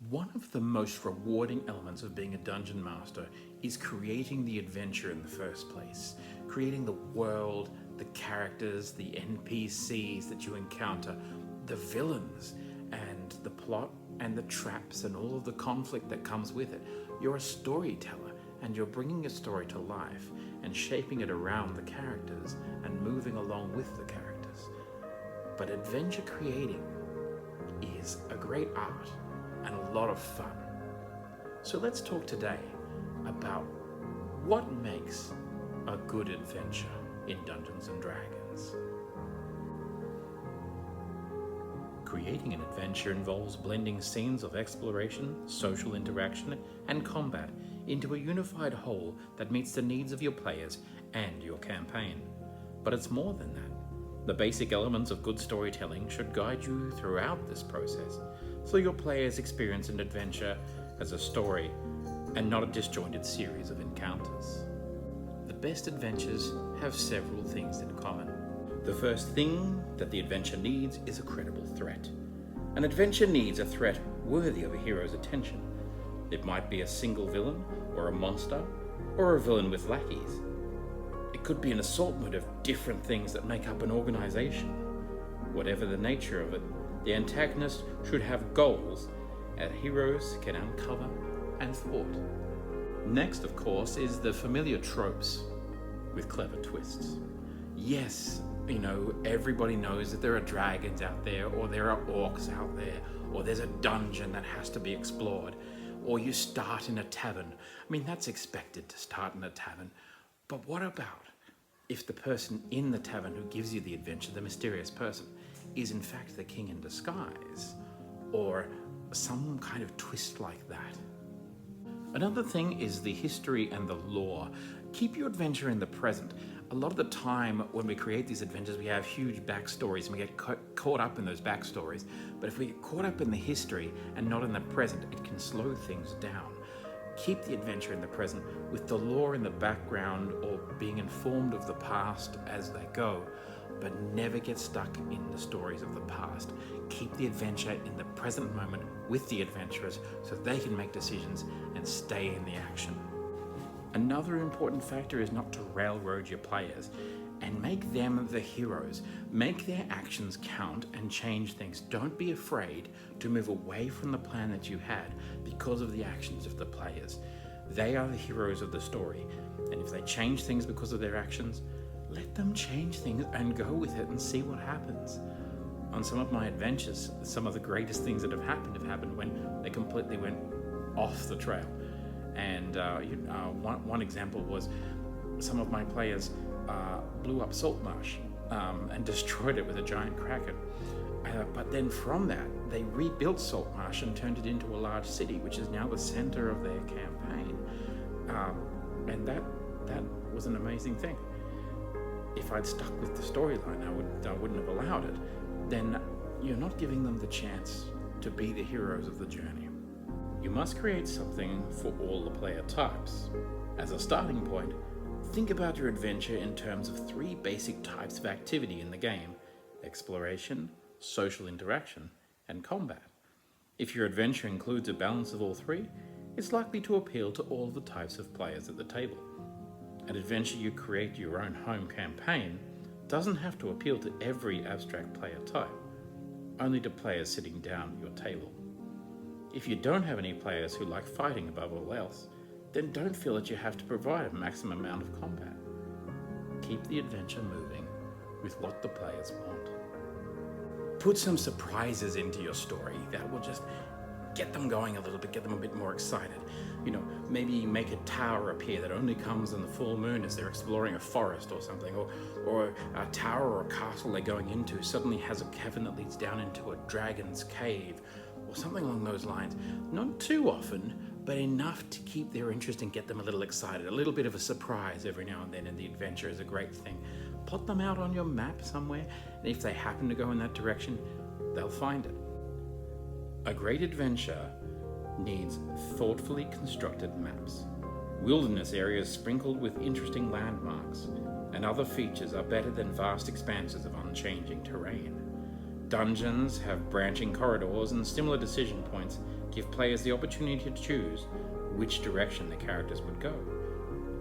One of the most rewarding elements of being a dungeon master is creating the adventure in the first place. Creating the world, the characters, the NPCs that you encounter, the villains, and the plot and the traps and all of the conflict that comes with it. You're a storyteller and you're bringing a story to life and shaping it around the characters and moving along with the characters. But adventure creating is a great art and a lot of fun. So let's talk today about what makes a good adventure in Dungeons & Dragons. Creating an adventure involves blending scenes of exploration, social interaction, and combat into a unified whole that meets the needs of your players and your campaign. But it's more than that. The basic elements of good storytelling should guide you throughout this process, so your players experience an adventure as a story and not a disjointed series of encounters. The best adventures have several things in common. The first thing that the adventure needs is a credible threat. An adventure needs a threat worthy of a hero's attention. It might be a single villain, or a monster, or a villain with lackeys. It could be an assortment of different things that make up an organization. Whatever the nature of it, the antagonist should have goals that heroes can uncover and thwart. Next, of course, is the familiar tropes with clever twists. Yes, everybody knows that there are dragons out there, or there are orcs out there, or there's a dungeon that has to be explored, or you start in a tavern. That's expected to start in a tavern. But what about if the person in the tavern who gives you the adventure, the mysterious person, is in fact the king in disguise, or some kind of twist like that? Another thing is the history and the lore. Keep your adventure in the present. A lot of the time when we create these adventures, we have huge backstories and we get caught up in those backstories. But if we get caught up in the history and not in the present, it can slow things down. Keep the adventure in the present with the lore in the background or being informed of the past as they go, but never get stuck in the stories of the past. Keep the adventure in the present moment with the adventurers so they can make decisions and stay in the action. Another important factor is not to railroad your players and make them the heroes. Make their actions count and change things. Don't be afraid to move away from the plan that you had because of the actions of the players. They are the heroes of the story, and if they change things because of their actions, let them change things and go with it and see what happens. On some of my adventures, some of the greatest things that have happened when they completely went off the trail. And one example was some of my players blew up Saltmarsh and destroyed it with a giant kraken. But then from that, they rebuilt Saltmarsh and turned it into a large city, which is now the center of their campaign. And that was an amazing thing. If I'd stuck with the storyline, I wouldn't have allowed it. Then you're not giving them the chance to be the heroes of the journey. You must create something for all the player types. As a starting point, think about your adventure in terms of 3 basic types of activity in the game: exploration, social interaction, and combat. If your adventure includes a balance of all 3, it's likely to appeal to all the types of players at the table. An adventure you create your own home campaign doesn't have to appeal to every abstract player type, only to players sitting down at your table. If you don't have any players who like fighting above all else, then don't feel that you have to provide a maximum amount of combat. Keep the adventure moving with what the players want. Put some surprises into your story that will just get them going a little bit, get them a bit more excited. Maybe make a tower appear that only comes in the full moon as they're exploring a forest or something, or a tower or a castle they're going into suddenly has a cavern that leads down into a dragon's cave, or something along those lines. Not too often, but enough to keep their interest and get them a little excited. A little bit of a surprise every now and then in the adventure is a great thing. Plot them out on your map somewhere, and if they happen to go in that direction, they'll find it. A great adventure needs thoughtfully constructed maps. Wilderness areas sprinkled with interesting landmarks and other features are better than vast expanses of unchanging terrain. Dungeons have branching corridors, and similar decision points give players the opportunity to choose which direction the characters would go.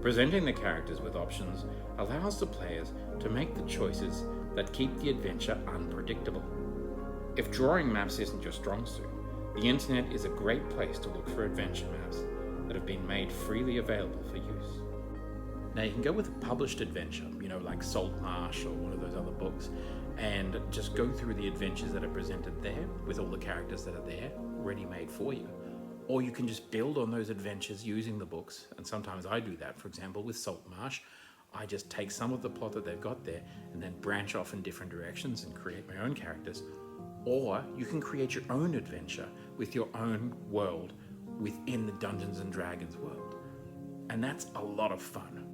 Presenting the characters with options allows the players to make the choices that keep the adventure unpredictable. If drawing maps isn't your strong suit, the internet is a great place to look for adventure maps that have been made freely available for use. Now you can go with a published adventure, like Saltmarsh or one of those other books, and just go through the adventures that are presented there with all the characters that are there, ready-made for you. Or you can just build on those adventures using the books, and sometimes I do that. For example, with Saltmarsh, I just take some of the plot that they've got there and then branch off in different directions and create my own characters. Or you can create your own adventure with your own world within the Dungeons and Dragons world. And that's a lot of fun.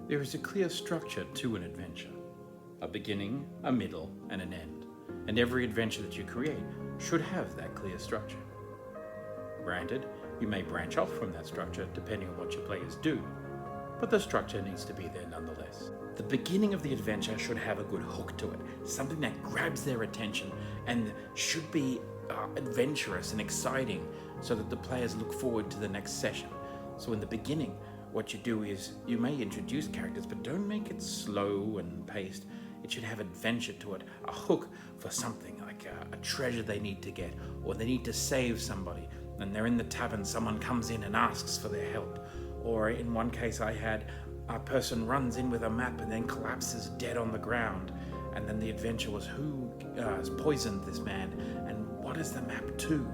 There is a clear structure to an adventure. A beginning, a middle, and an end. And every adventure that you create should have that clear structure. Granted, you may branch off from that structure depending on what your players do, but the structure needs to be there nonetheless. The beginning of the adventure should have a good hook to it, something that grabs their attention and should be adventurous and exciting so that the players look forward to the next session. So in the beginning, what you do is you may introduce characters, but don't make it slow and paced. It should have adventure to it, a hook for something like a treasure they need to get, or they need to save somebody, and they're in the tavern, someone comes in and asks for their help. Or in one case I had a person runs in with a map and then collapses dead on the ground, and then the adventure was who has poisoned this man and what is the map to,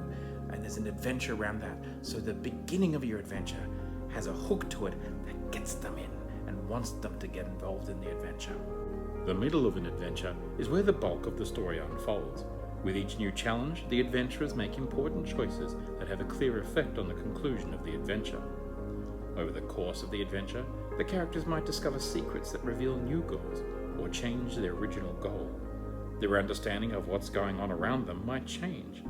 and there's an adventure around that. So the beginning of your adventure has a hook to it that gets them in and wants them to get involved in the adventure. The middle of an adventure is where the bulk of the story unfolds. With each new challenge, the adventurers make important choices that have a clear effect on the conclusion of the adventure. Over the course of the adventure, the characters might discover secrets that reveal new goals or change their original goal. Their understanding of what's going on around them might change.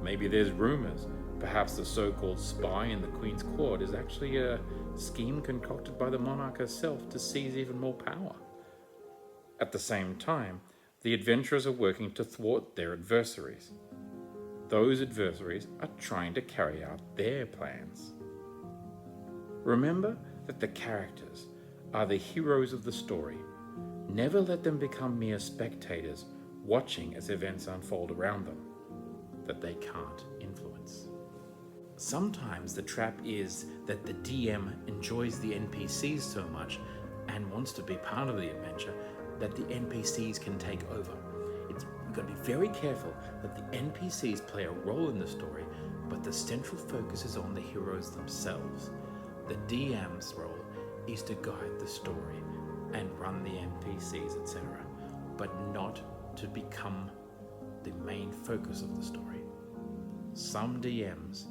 Maybe there's rumors. Perhaps the so-called spy in the Queen's Court is actually a scheme concocted by the monarch herself to seize even more power. At the same time, the adventurers are working to thwart their adversaries. Those adversaries are trying to carry out their plans. Remember that the characters are the heroes of the story. Never let them become mere spectators watching as events unfold around them that they can't influence. Sometimes the trap is that the DM enjoys the NPCs so much and wants to be part of the adventure that the NPCs can take over. You've got to be very careful that the NPCs play a role in the story, but the central focus is on the heroes themselves. The DM's role is to guide the story and run the NPCs, etc., but not to become the main focus of the story. Some DMs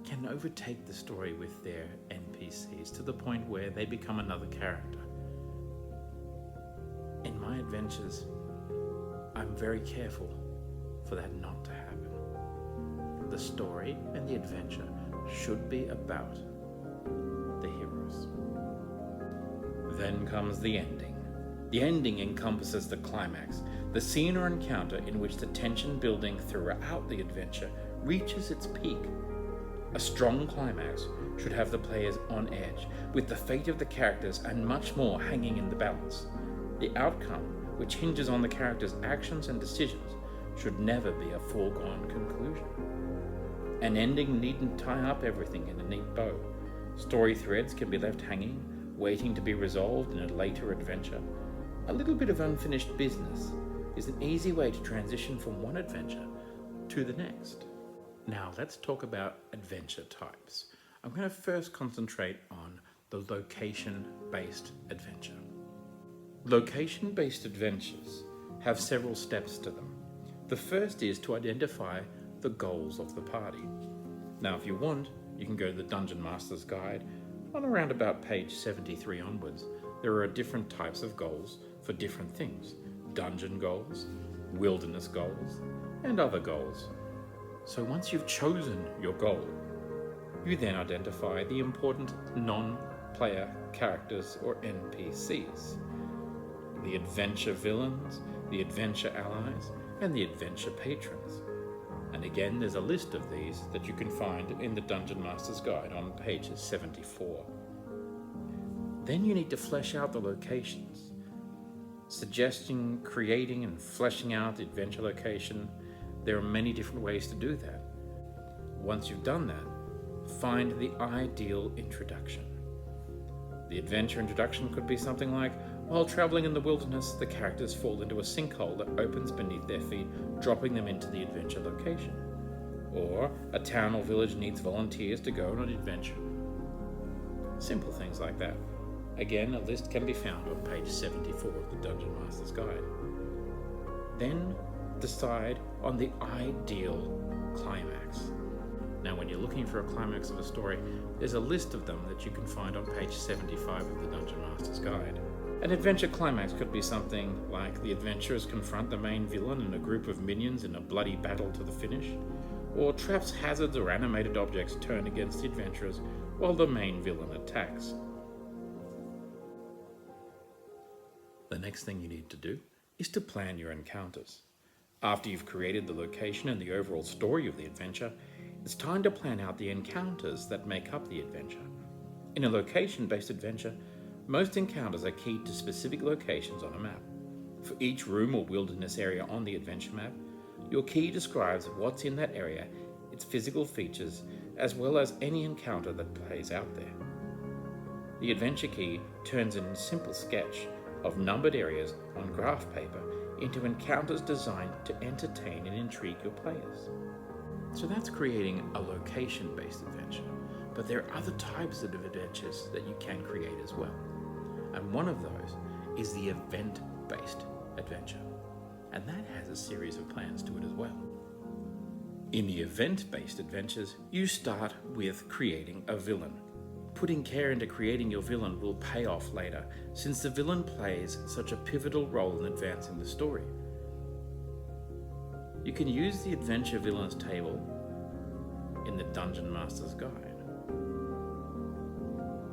can overtake the story with their NPCs to the point where they become another character. In my adventures, I'm very careful for that not to happen. The story and the adventure should be about the heroes. Then comes the ending. The ending encompasses the climax, the scene or encounter in which the tension building throughout the adventure reaches its peak. A strong climax should have the players on edge, with the fate of the characters and much more hanging in the balance. The outcome, which hinges on the characters' actions and decisions, should never be a foregone conclusion. An ending needn't tie up everything in a neat bow. Story threads can be left hanging, waiting to be resolved in a later adventure. A little bit of unfinished business is an easy way to transition from one adventure to the next. Now let's talk about adventure types. I'm going to first concentrate on the location-based adventure. Location-based adventures have several steps to them. The first is to identify the goals of the party. Now, if you want, you can go to the Dungeon Master's Guide. On around about page 73 onwards, there are different types of goals for different things. Dungeon goals, wilderness goals, and other goals. So once you've chosen your goal, you then identify the important non-player characters or NPCs. The adventure villains, the adventure allies, and the adventure patrons. And again, there's a list of these that you can find in the Dungeon Master's Guide on page 74. Then you need to flesh out the locations. Suggesting, creating, and fleshing out the adventure location, there are many different ways to do that. Once you've done that, find the ideal introduction. The adventure introduction could be something like, while traveling in the wilderness, the characters fall into a sinkhole that opens beneath their feet, dropping them into the adventure location. Or a town or village needs volunteers to go on an adventure. Simple things like that. Again, a list can be found on page 74 of the Dungeon Master's Guide. Then decide on the ideal climax. Now, when you're looking for a climax of a story, there's a list of them that you can find on page 75 of the Dungeon Master's Guide. An adventure climax could be something like the adventurers confront the main villain and a group of minions in a bloody battle to the finish, or traps, hazards, or animated objects turn against the adventurers while the main villain attacks. The next thing you need to do is to plan your encounters. After you've created the location and the overall story of the adventure, it's time to plan out the encounters that make up the adventure. In a location-based adventure, most encounters are keyed to specific locations on a map. For each room or wilderness area on the adventure map, your key describes what's in that area, its physical features, as well as any encounter that plays out there. The adventure key turns in a simple sketch of numbered areas on graph paper into encounters designed to entertain and intrigue your players. So that's creating a location-based adventure, but there are other types of adventures that you can create as well. And one of those is the event-based adventure, and that has a series of plans to it as well. In the event-based adventures, you start with creating a villain. Putting care into creating your villain will pay off later, since the villain plays such a pivotal role in advancing the story. You can use the Adventure Villains table in the Dungeon Master's Guide.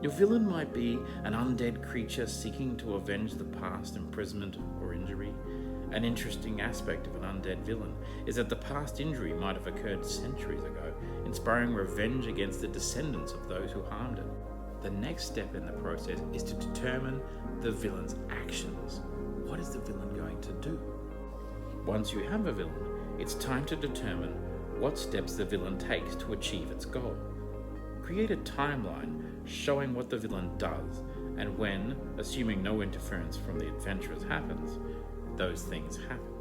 Your villain might be an undead creature seeking to avenge the past imprisonment or injury. An interesting aspect of an undead villain is that the past injury might have occurred centuries ago, inspiring revenge against the descendants of those who harmed it. The next step in the process is to determine the villain's actions. What is the villain going to do? Once you have a villain, it's time to determine what steps the villain takes to achieve its goal. Create a timeline showing what the villain does and when, assuming no interference from the adventurers happens, those things happen.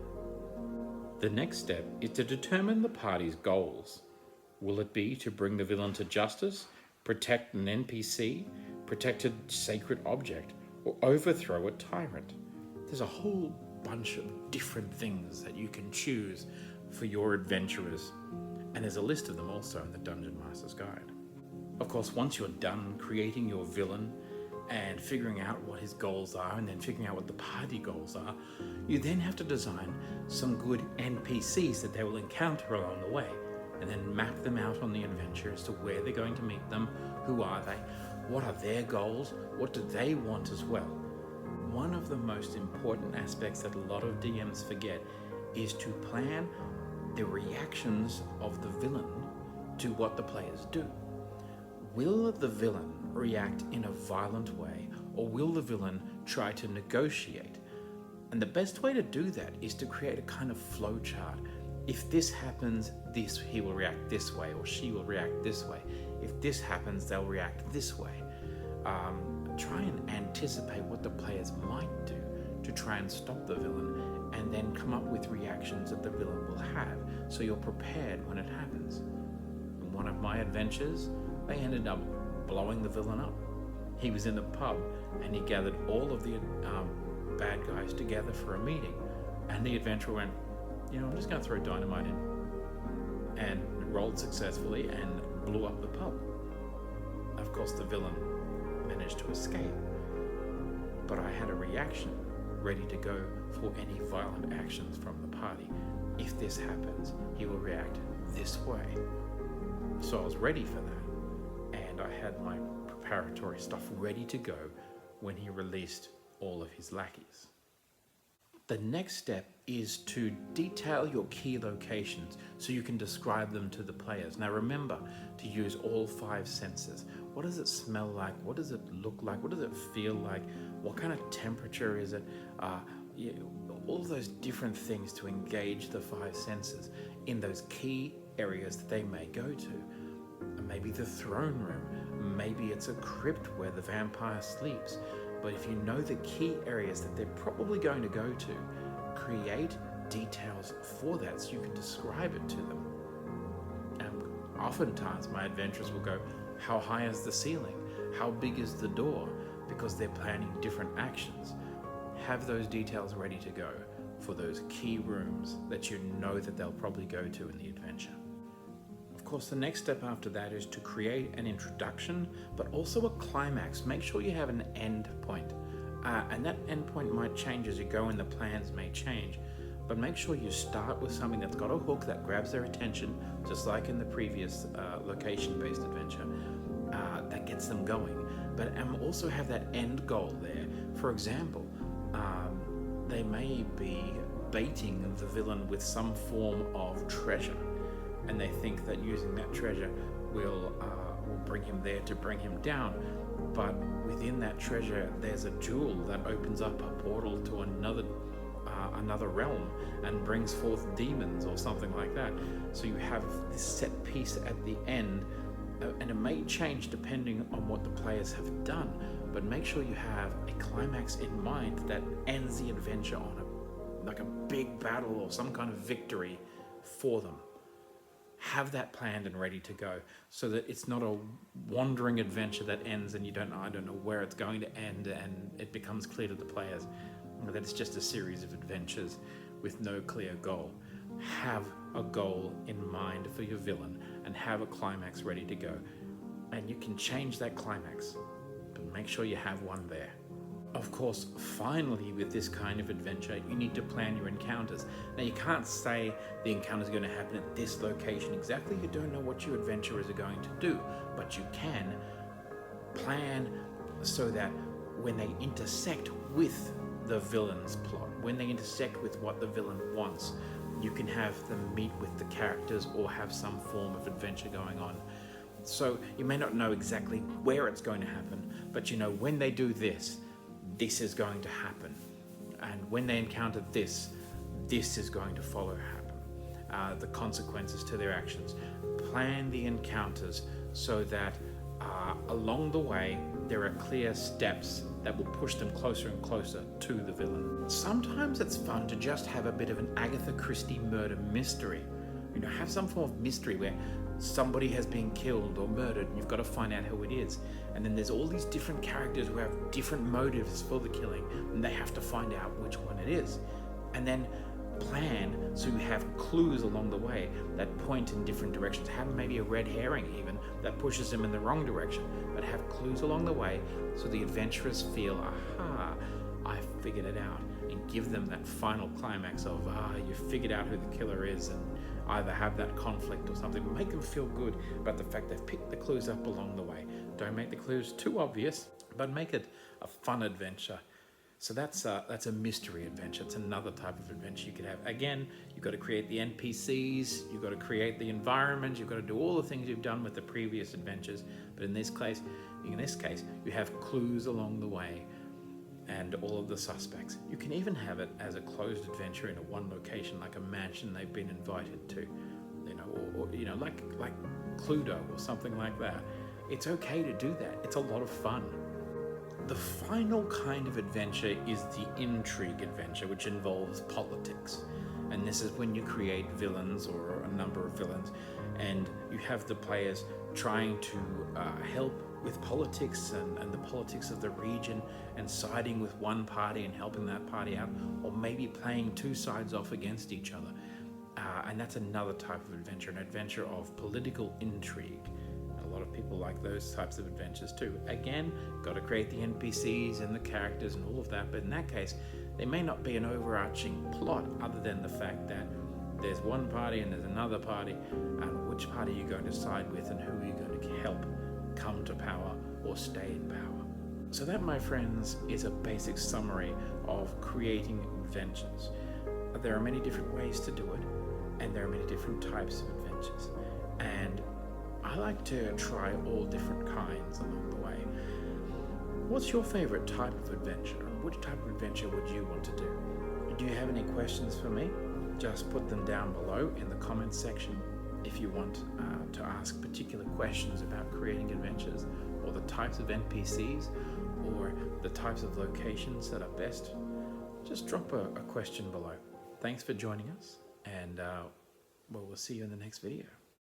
The next step is to determine the party's goals. Will it be to bring the villain to justice, protect an NPC, protect a sacred object, or overthrow a tyrant? There's a whole bunch of different things that you can choose for your adventurers, and there's a list of them also in the Dungeon Master's Guide. Of course, once you're done creating your villain and figuring out what his goals are and then figuring out what the party goals are, you then have to design some good NPCs that they will encounter along the way, and then map them out on the adventure as to where they're going to meet them, who are they, what are their goals, what do they want as well. One of the most important aspects that a lot of DMs forget is to plan the reactions of the villain to what the players do. Will the villain react in a violent way, or will the villain try to negotiate? And the best way to do that is to create a kind of flow chart. If this happens, he will react this way, or she will react this way. If this happens, they'll react this way. Try and anticipate what the players might do to try and stop the villain, and then come up with reactions that the villain will have, so you're prepared when it happens. In one of my adventures, they ended up blowing the villain up. He was in the pub and he gathered all of the bad guys together for a meeting, and the adventurer went, I'm just going to throw dynamite in, and rolled successfully and blew up the pub. Of course, the villain managed to escape, but I had a reaction ready to go for any violent actions from the party. If this happens, he will react this way. So I was ready for that, and I had my preparatory stuff ready to go when he released all of his lackeys. The next step is to detail your key locations so you can describe them to the players. Now remember to use all 5 senses. What does it smell like? What does it look like? What does it feel like? What kind of temperature is it? All those different things to engage the 5 senses in those key areas that they may go to. Maybe the throne room, maybe it's a crypt where the vampire sleeps. But if you know the key areas that they're probably going to go to, create details for that so you can describe it to them. And oftentimes my adventurers will go, how high is the ceiling? How big is the door? Because they're planning different actions. Have those details ready to go for those key rooms that you know that they'll probably go to in the adventure. Of course, the next step after that is to create an introduction, but also a climax. Make sure you have an end point. And that end point might change as you go and the plans may change. But make sure you start with something that's got a hook that grabs their attention, just like in the previous location-based adventure, that gets them going. But also have that end goal there. For example, they may be baiting the villain with some form of treasure, and they think that using that treasure will bring him there to bring him down. But within that treasure, there's a jewel that opens up a portal to another realm and brings forth demons or something like that. So you have this set piece at the end, and it may change depending on what the players have done, but make sure you have a climax in mind that ends the adventure on like a big battle or some kind of victory for them. Have that planned and ready to go so that it's not a wandering adventure that ends and I don't know where it's going to end, and it becomes clear to the players that it's just a series of adventures with no clear goal. Have a goal in mind for your villain and have a climax ready to go. And you can change that climax, but make sure you have one there. Of course, finally, with this kind of adventure, you need to plan your encounters. Now, you can't say the encounter is going to happen at this location exactly. You don't know what your adventurers are going to do, but you can plan so that when they intersect with the villain's plot, when they intersect with what the villain wants, you can have them meet with the characters or have some form of adventure going on. So you may not know exactly where it's going to happen, but you know when they do this, this is going to happen. And when they encounter this, this is going to follow happen. The consequences to their actions. Plan the encounters so that along the way, there are clear steps that will push them closer and closer to the villain. Sometimes it's fun to just have a bit of an Agatha Christie murder mystery. You know, have some form of mystery where somebody has been killed or murdered and you've got to find out who it is. And then there's all these different characters who have different motives for the killing, and they have to find out which one it is. And then plan so you have clues along the way that point in different directions. Have maybe a red herring even that pushes them in the wrong direction, but have clues along the way so the adventurers feel, aha, I figured it out, and give them that final climax of, you figured out who the killer is, and either have that conflict or something. Make them feel good about the fact they've picked the clues up along the way. Don't make the clues too obvious, but make it a fun adventure. So that's a mystery adventure. It's another type of adventure you could have. Again, you've got to create the NPCs, you've got to create the environment, you've got to do all the things you've done with the previous adventures. But in this case, you have clues along the way and all of the suspects. You can even have it as a closed adventure in a one location, like a mansion they've been invited to, or like Cluedo or something like that. It's okay to do that. It's a lot of fun. The final kind of adventure is the Intrigue Adventure, which involves politics. And this is when you create villains or a number of villains, and you have the players trying to help with politics and the politics of the region, and siding with one party and helping that party out, or maybe playing two sides off against each other. And that's another type of adventure, an adventure of political intrigue. A lot of people like those types of adventures too. Again, got to create the NPCs and the characters and all of that, but in that case, there may not be an overarching plot other than the fact that there's one party and there's another party, and which party you're going to side with and who you're going to help come to power or stay in power. So that, my friends, is a basic summary of creating adventures. There are many different ways to do it, and there are many different types of adventures. And I like to try all different kinds along the way. What's your favorite type of adventure? Which type of adventure would you want to do? Do you have any questions for me? Just put them down below in the comments section. If you want to ask particular questions about creating adventures, or the types of NPCs, or the types of locations that are best, just drop a question below. Thanks for joining us, and we'll see you in the next video.